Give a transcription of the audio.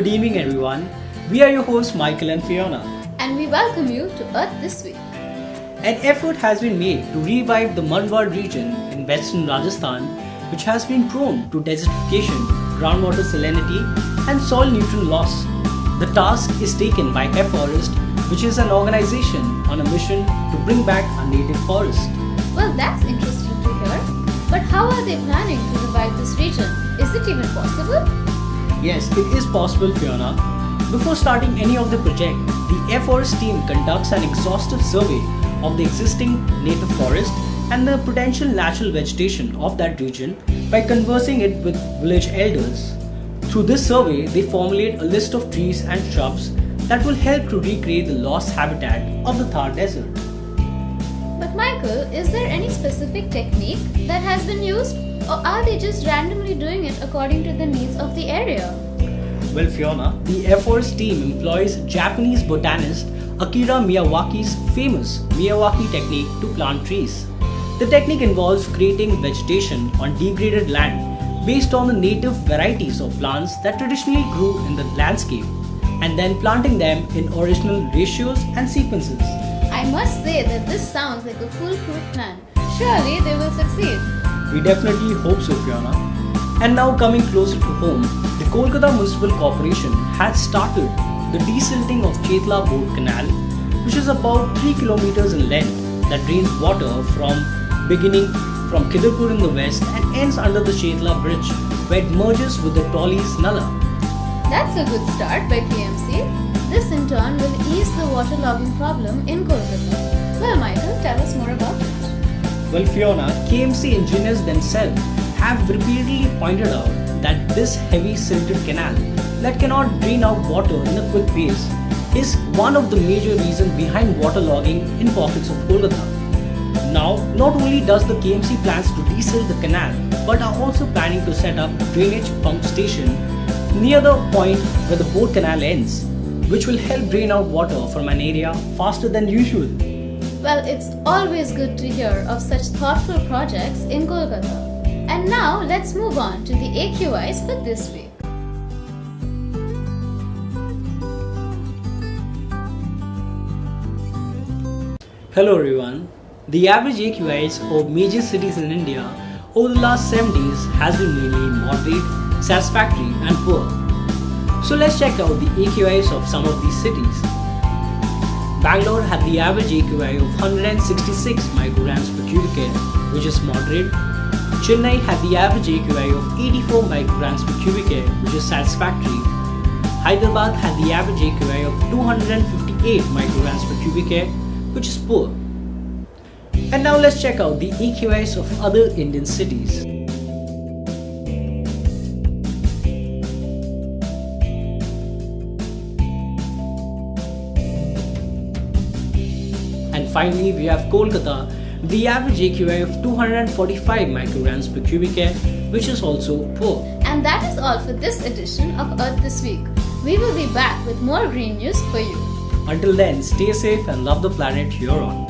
Good evening everyone. We are your hosts Michael and Fiona. And we welcome you to Earth This Week. An effort has been made to revive the Manwar region in western Rajasthan, which has been prone to desertification, groundwater salinity and soil nutrient loss. The task is taken by EarthForest, which is an organization on a mission to bring back our native forest. Well, that's interesting to hear. But how are they planning to revive this region? Is it even possible? Yes, it is possible, Fiona. Before starting any of the project, the EarthForest team conducts an exhaustive survey of the existing native forest and the potential natural vegetation of that region by conversing it with village elders. Through this survey, they formulate a list of trees and shrubs that will help to recreate the lost habitat of the Thar Desert. But Michael, is there any specific technique that has been used, or are they just randomly doing it according to the needs of the area? Well, Fiona, the EarthForest team employs Japanese botanist Akira Miyawaki's famous Miyawaki technique to plant trees. The technique involves creating vegetation on degraded land based on the native varieties of plants that traditionally grew in the landscape and then planting them in original ratios and sequences. I must say that this sounds like a foolproof plan. Surely they will succeed. We definitely hope so, Fiona. And now coming closer to home, the Kolkata Municipal Corporation has started the desilting of Chetla Boat Canal, which is about 3 kilometers in length that drains water beginning from Kidarpur in the west and ends under the Chetla Bridge, where it merges with the Tolly's Nala. That's a good start by KMC. This in turn will ease the waterlogging problem in Kolkata. Well, Michael, tell us more about it. Well, Fiona, KMC engineers themselves have repeatedly pointed out that this heavy silted canal that cannot drain out water in a quick pace is one of the major reasons behind waterlogging in pockets of Kolkata. Now, not only does the KMC plans to desilt the canal, but are also planning to set up a drainage pump station near the point where the boat canal ends, which will help drain out water from an area faster than usual. Well, it's always good to hear of such thoughtful projects in Kolkata. And now let's move on to the AQIs for this week. Hello everyone. The average AQIs of major cities in India over the last 7 days has been mainly moderate, satisfactory and poor. So let's check out the AQIs of some of these cities. Bangalore had the average AQI of 166 micrograms per cubic air, which is moderate. Chennai had the average AQI of 84 micrograms per cubic air, which is satisfactory. Hyderabad had the average AQI of 258 micrograms per cubic air, which is poor. And now let's check out the AQIs of other Indian cities. And finally, we have Kolkata, the average AQI of 245 micrograms per cubic air, which is also poor. And that is all for this edition of Earth This Week. We will be back with more green news for you. Until then, stay safe and love the planet you're on.